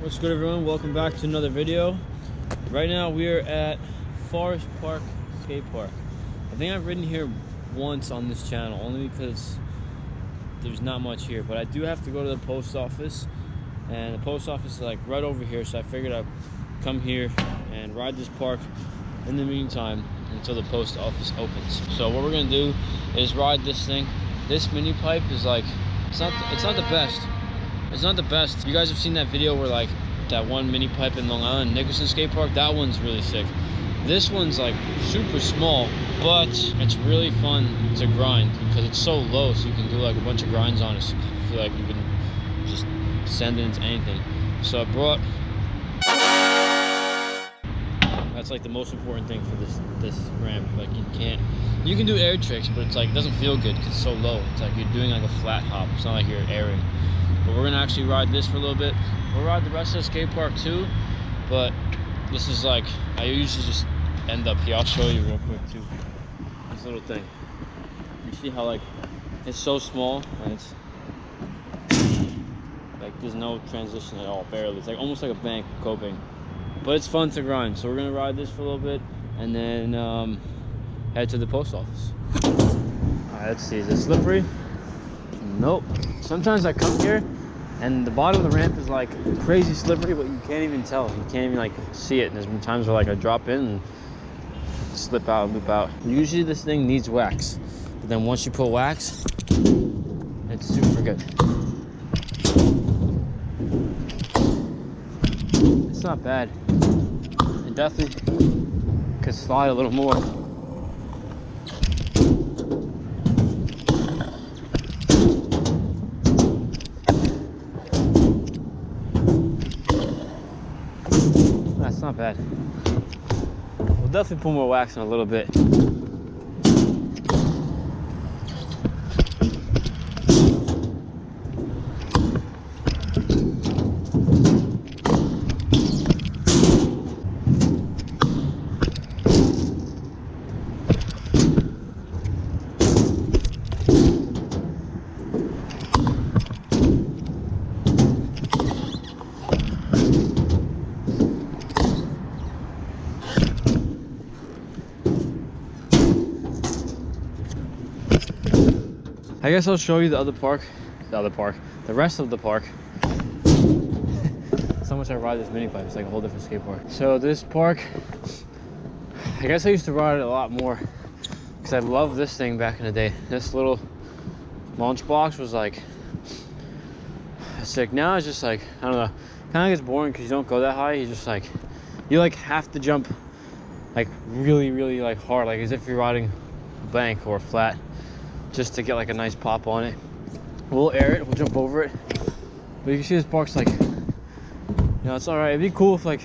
What's good, everyone? Welcome back to another video. Right now we are at Forest Park Skate Park. I think I've ridden here once on this channel, only because there's not much here, but I do have to go to the post office, and the post office is like right over here, so I figured I'd come here and ride this park in the meantime until the post office opens. So what we're gonna do is ride this thing. This mini pipe is like, it's not the best. It's not the best. You guys have seen that video where like that one mini pipe in Long Island, Nicholson Skate Park, that one's really sick. This one's like super small, but it's really fun to grind because it's so low, so you can do like a bunch of grinds on it. So you feel like you can just send it into anything. So I brought, that's like the most important thing for this ramp. Like you can do air tricks, but it's like, it doesn't feel good because it's so low. It's like you're doing like a flat hop. It's not like you're airing. But we're gonna actually ride this for a little bit. We'll ride the rest of the skate park too, but this is like, I usually just end up here. I'll show you real quick too. This little thing. You see how like, it's so small and it's like, there's no transition at all, barely. It's like almost like a bank coping. But it's fun to grind. So we're gonna ride this for a little bit and then head to the post office. All right, let's see, is it slippery? Nope. Sometimes I come here and the bottom of the ramp is like crazy slippery, but you can't even tell. You can't even like see it. And there's been times where like I drop in and slip out and loop out. Usually this thing needs wax, but then once you put wax, it's super good. It's not bad. It definitely could slide a little more. That's not bad. We'll definitely put more wax in a little bit. I guess I'll show you the rest of the park. So much I ride this mini pipe, it's like a whole different skate park. So this park, I guess I used to ride it a lot more because I loved this thing back in the day. This little launch box was like sick. Now it's just like, I don't know, kind of gets boring because you don't go that high. You just like, you like have to jump like really like hard, like as if you're riding a bank or a flat, just to get like a nice pop on it. We'll air it, we'll jump over it. But you can see this park's like, you know, it's all right. It'd be cool if like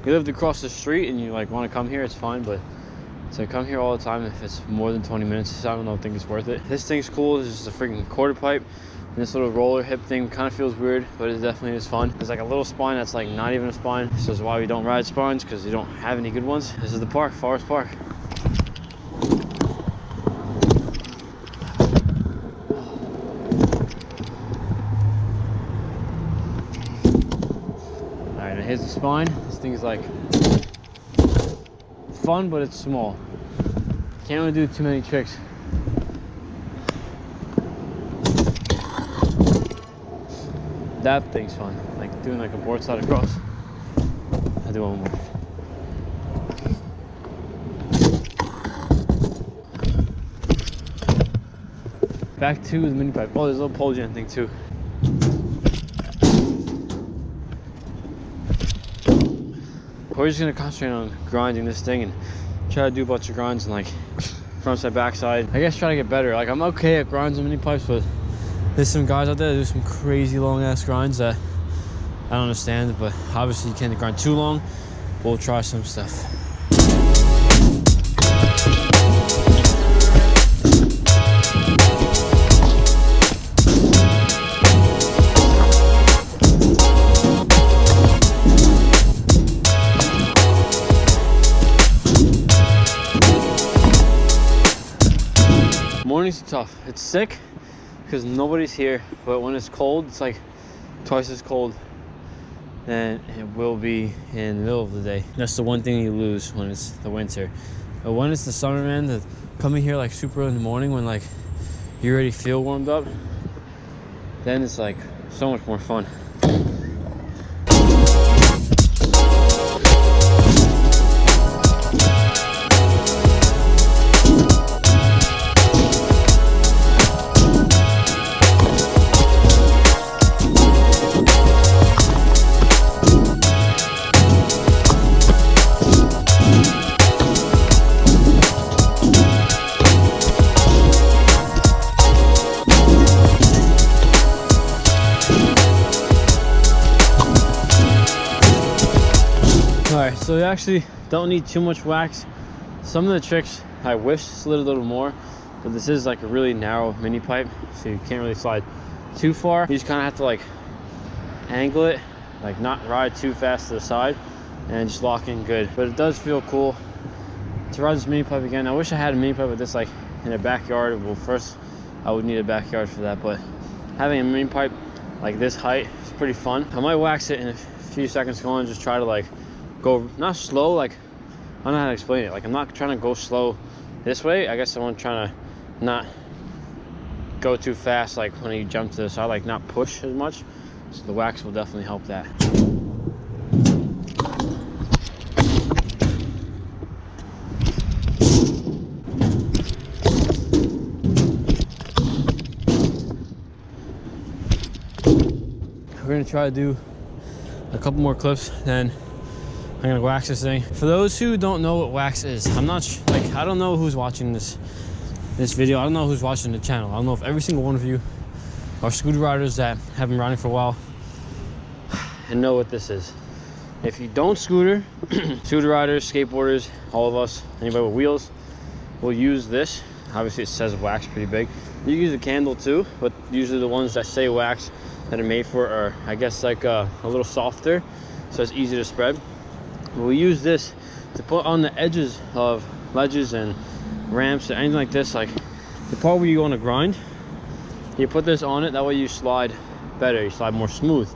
you lived across the street and you like want to come here, it's fine. But to come here all the time, if it's more than 20 minutes, I don't think it's worth it. This thing's cool. It's just a freaking quarter pipe. And this little roller hip thing kind of feels weird, but it definitely is fun. There's like a little spine that's like not even a spine. This is why we don't ride spines, because you don't have any good ones. This is the park, Forest Park. Here's the spine. This thing is like fun, but it's small. Can't really do too many tricks. That thing's fun, like doing like a board slide across. I'll do one more. Back to the mini pipe. Oh, there's a little pole jam thing too. We're just gonna concentrate on grinding this thing and try to do a bunch of grinds and like front side, back side. I guess try to get better. Like I'm okay at grinds and mini pipes, but there's some guys out there that do some crazy long ass grinds that I don't understand. But obviously you can't grind too long. We'll try some stuff. Mornings are tough. It's sick because nobody's here, but when it's cold, it's like twice as cold than it will be in the middle of the day. That's the one thing you lose when it's the winter. But when it's the summer, man, the coming here like super in the morning when like you already feel warmed up, then it's like so much more fun. Alright, so you actually don't need too much wax. Some of the tricks I wish slid a little more, but this is like a really narrow mini pipe, so you can't really slide too far. You just kind of have to like angle it, like not ride too fast to the side, and just lock in good. But it does feel cool to ride this mini pipe again. I wish I had a mini pipe with this like in a backyard. Well, first I would need a backyard for that, but having a mini pipe like this height is pretty fun. I might wax it in a few seconds going, just try to like go not slow, like I don't know how to explain it. Like I'm not trying to go slow this way. I guess I'm trying to not go too fast, like when you jump to the side, like not push as much. So the wax will definitely help that. We're gonna try to do a couple more clips, then I'm gonna wax this thing. For those who don't know what wax is, I'm not like, I don't know who's watching this video. I don't know who's watching the channel. I don't know if every single one of you are scooter riders that have been riding for a while and know what this is. If you don't scooter, scooter riders, skateboarders, all of us, anybody with wheels, will use this. Obviously it says wax pretty big. You can use a candle too, but usually the ones that say wax that are made for are, I guess, like a little softer, so it's easy to spread. We use this to put on the edges of ledges and ramps and anything like this, like the part where you want to grind, you put this on it, that way you slide better, you slide more smooth.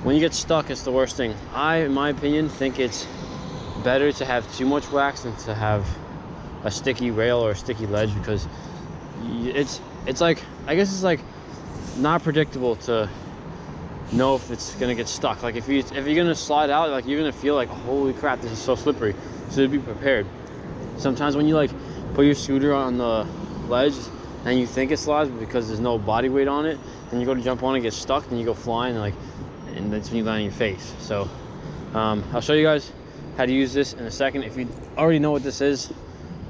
When you get stuck, it's the worst thing. I, in my opinion, think it's better to have too much wax than to have a sticky rail or a sticky ledge, because it's like, I guess it's like not predictable to know if it's gonna get stuck. Like if you're gonna slide out, like you're gonna feel like, holy crap, this is so slippery. So to be prepared. Sometimes when you like put your scooter on the ledge and you think it slides, but because there's no body weight on it, and you go to jump on it, get stuck, and you go flying, and that's when you land on your face. So I'll show you guys how to use this in a second. If you already know what this is,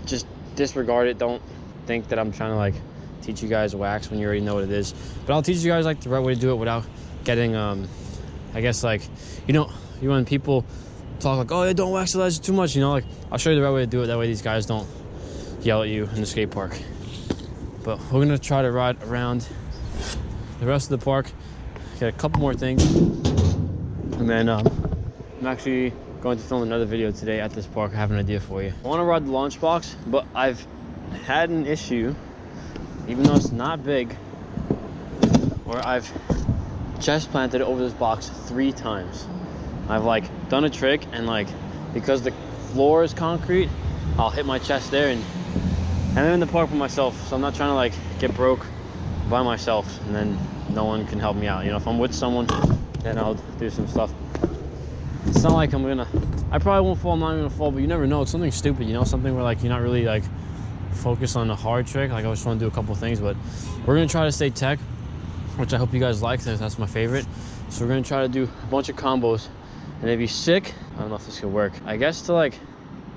just disregard it. Don't think that I'm trying to like teach you guys wax when you already know what it is. But I'll teach you guys like the right way to do it without getting I guess, like, you know, when people talk like, oh, don't wax the ledge too much, you know, like I'll show you the right way to do it. That way these guys don't yell at you in the skate park. But we're gonna try to ride around the rest of the park, get a couple more things, and then I'm actually going to film another video today at this park. I have an idea for you. I want to ride the launch box, but I've had an issue, even though it's not big, where I've chest planted over this box 3 times. I've like done a trick, and like because the floor is concrete, I'll hit my chest there, and I'm in the park by myself, so I'm not trying to like get broke by myself and then no one can help me out. You know, if I'm with someone, then I'll do some stuff. It's not like I probably won't fall, I'm not gonna fall, but you never know. It's something stupid, you know, something where like you're not really like focused on a hard trick. Like I just want to do a couple things, but we're gonna try to stay tech, which I hope you guys like, that's my favorite. So we're gonna try to do a bunch of combos, and it'd be sick. I don't know if this could work. I guess to like,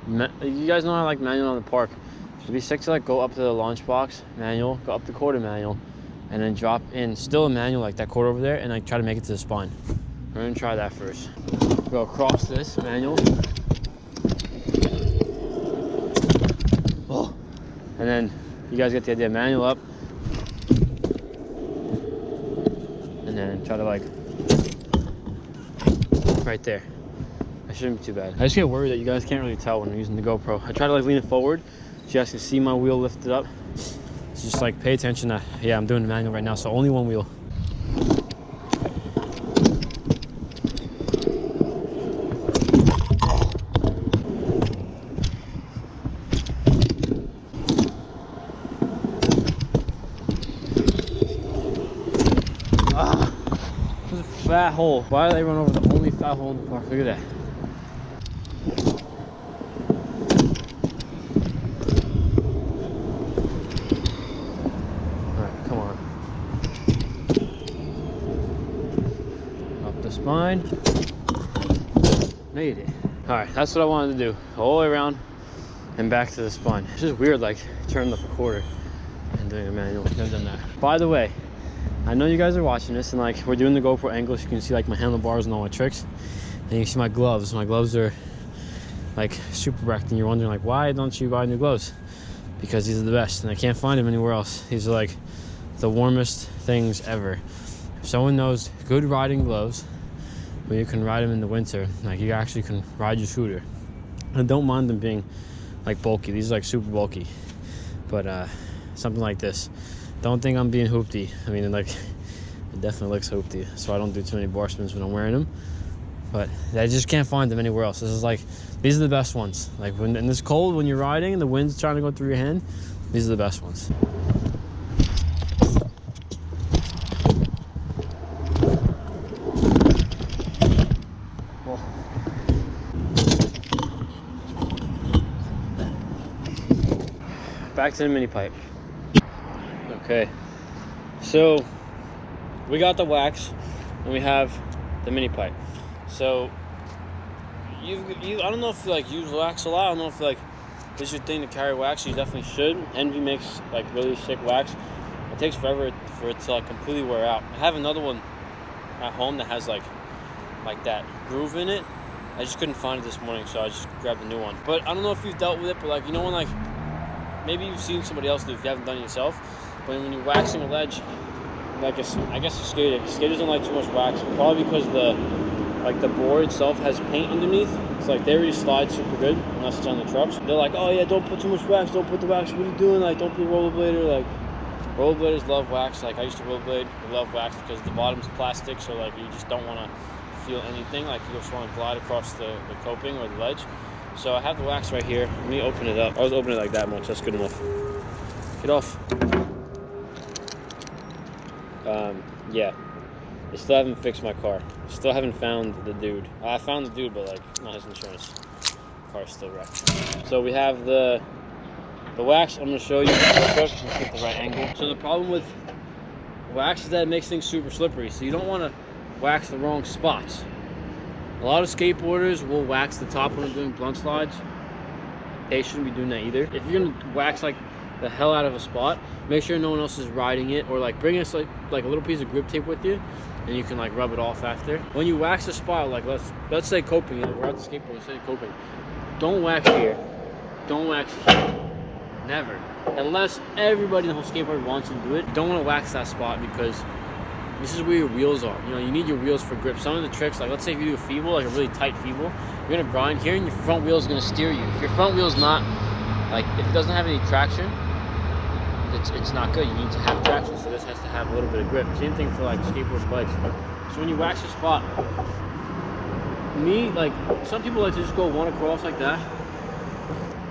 you guys know I like manual on the park. It'd be sick to like go up to the launch box manual, go up the quarter manual, and then drop in still a manual like that quarter over there, and like try to make it to the spine. We're gonna try that first. Go across this manual. Oh. And then you guys get the idea, manual up. And then try to like, right there. That shouldn't be too bad. I just get worried that you guys can't really tell when I'm using the GoPro. I try to like lean it forward so you guys can see my wheel lifted up. So just like pay attention that, yeah, I'm doing the manual right now, so only one wheel. fat hole. Why do they run over the only fat hole in the park? Look at that. Alright, come on. Up the spine. Made it. Alright, that's what I wanted to do. All the way around and back to the spine. It's just weird, like, turning up a quarter and doing a manual. Never done that. By the way, I know you guys are watching this, and like, we're doing the GoPro angle, so you can see like my handlebars and all my tricks. And you can see my gloves. My gloves are like super wrecked, and you're wondering like, why don't you buy new gloves? Because these are the best, and I can't find them anywhere else. These are like the warmest things ever. If someone knows good riding gloves, where you can ride them in the winter, like you actually can ride your scooter. I don't mind them being like bulky. These are like super bulky, but something like this. Don't think I'm being hoopty. I mean, like, it definitely looks hoopty, so I don't do too many bar spins when I'm wearing them. But I just can't find them anywhere else. This is like, these are the best ones. Like when in this cold, when you're riding and the wind's trying to go through your hand, these are the best ones. Back to the mini pipe. Okay, so we got the wax and we have the mini pipe. So I don't know if you like use wax a lot. I don't know if like this is your thing to carry wax. You definitely should. Envy makes like really sick wax. It takes forever for it to like completely wear out. I have another one at home that has like that groove in it. I just couldn't find it this morning, so I just grabbed a new one. But I don't know if you've dealt with it, but like, you know when like, maybe you've seen somebody else do it if you haven't done it yourself. But when you're waxing a ledge, like I guess a skater, skaters don't like too much wax, probably because the board itself has paint underneath. It's like they already slide super good unless it's on the trucks. They're like, oh yeah, don't put too much wax, don't put the wax. What are you doing? Like, don't be a rollerblader. Like, rollerbladers love wax. Like, I used to rollerblade. I love wax because the bottom's plastic, so like you just don't want to feel anything. Like you just want to glide across the coping or the ledge. So I have the wax right here. Let me open it up. I was opening it like that much. That's good enough. Get off. Yeah. I still haven't fixed my car. Still haven't found the dude. I found the dude, but like not his insurance. Car's still wrecked. So we have the wax. I'm gonna show you just to get the right angle. So the problem with wax is that it makes things super slippery. So you don't want to wax the wrong spots. A lot of skateboarders will wax the top when they're doing blunt slides. They shouldn't be doing that either. If you're gonna wax like the hell out of a spot, make sure no one else is riding it, or like bring us like a little piece of grip tape with you, and you can like rub it off after. When you wax a spot, like let's say coping, you know, we're at the skateboard, let's say coping. Don't wax here. Don't wax here. Never. Unless everybody in the whole skateboard wants to do it. Don't want to wax that spot because this is where your wheels are. You know, you need your wheels for grip. Some of the tricks, like let's say if you do a feeble, like a really tight feeble, you're gonna grind here and your front wheel is gonna steer you. If your front wheel's not, like if it doesn't have any traction, it's not good. You need to have traction, so this has to have a little bit of grip. Same thing for like skateboard spikes. So when you wax a spot, like some people like to just go one across like that,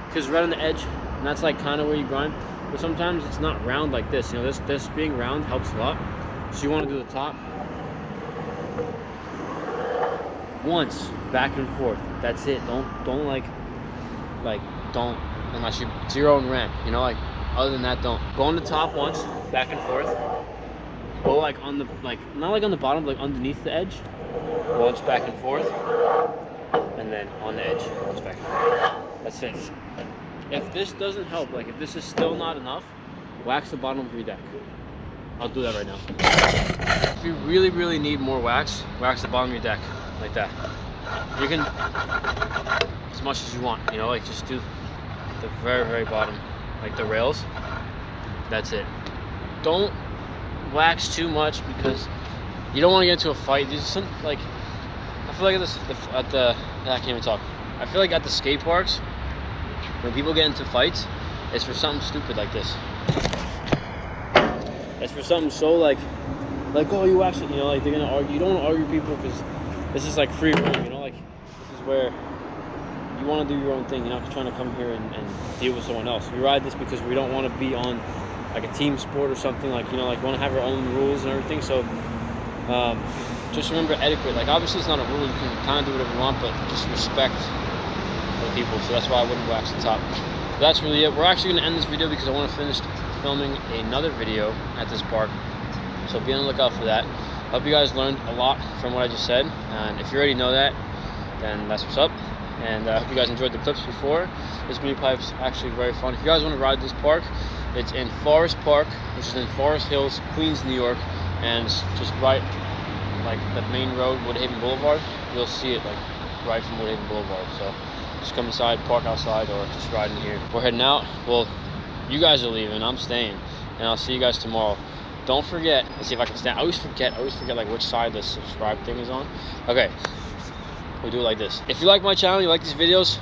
because right on the edge, and that's like kind of where you grind. But sometimes it's not round like this. You know, this being round helps a lot. So you want to do the top once, back and forth. That's it. Don't like don't, unless it's your own ramp. You know, like other than that, don't. Go on the top once, back and forth. Go like on the not like on the bottom, but like underneath the edge. Once back and forth, and then on the edge, once back and forth. That's it. If this doesn't help, like if this is still not enough, wax the bottom of your deck. I'll do that right now. If you really, really need more wax, wax the bottom of your deck, like that. You can, as much as you want, you know, like just do the very, very bottom, like the rails. That's it. Don't wax too much because you don't want to get into a fight. These are some, like, I feel like I can't even talk. I feel like at the skate parks, when people get into fights, it's for something stupid like this. It's for something so like oh, you actually, you know, like they're gonna argue. You don't want to argue people because this is like free room, you know, like this is where you want to do your own thing. You're not trying to come here and deal with someone else. We ride this because we don't want to be on like a team sport or something, like, you know, like we want to have our own rules and everything. So just remember etiquette. Like, obviously it's not a rule, you can kind of do whatever you want, but just respect the people. So that's why I wouldn't wax the top. But that's really it. We're actually going to end this video because I want to finish filming another video at this park, so be on the lookout for that. Hope you guys learned a lot from what I just said, and if you already know that, then that's what's up. And I hope you guys enjoyed the clips before. This mini pipe's actually very fun. If you guys want to ride this park, it's in Forest Park, which is in Forest Hills, Queens, New York, and it's just right, like the main road, Woodhaven Boulevard. You'll see it like right from Woodhaven Boulevard. So just come inside, park outside, or just ride in here. We're heading out. Well, you guys are leaving, I'm staying, and I'll see you guys tomorrow. Don't forget, let's see if I can stand. I always forget like which side the subscribe thing is on. Okay, we do it like this. If you like my channel, you like these videos,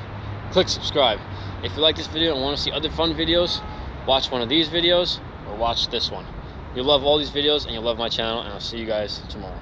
click subscribe. If you like this video and want to see other fun videos, watch one of these videos or watch this one. You'll love all these videos and you'll love my channel, and I'll see you guys tomorrow.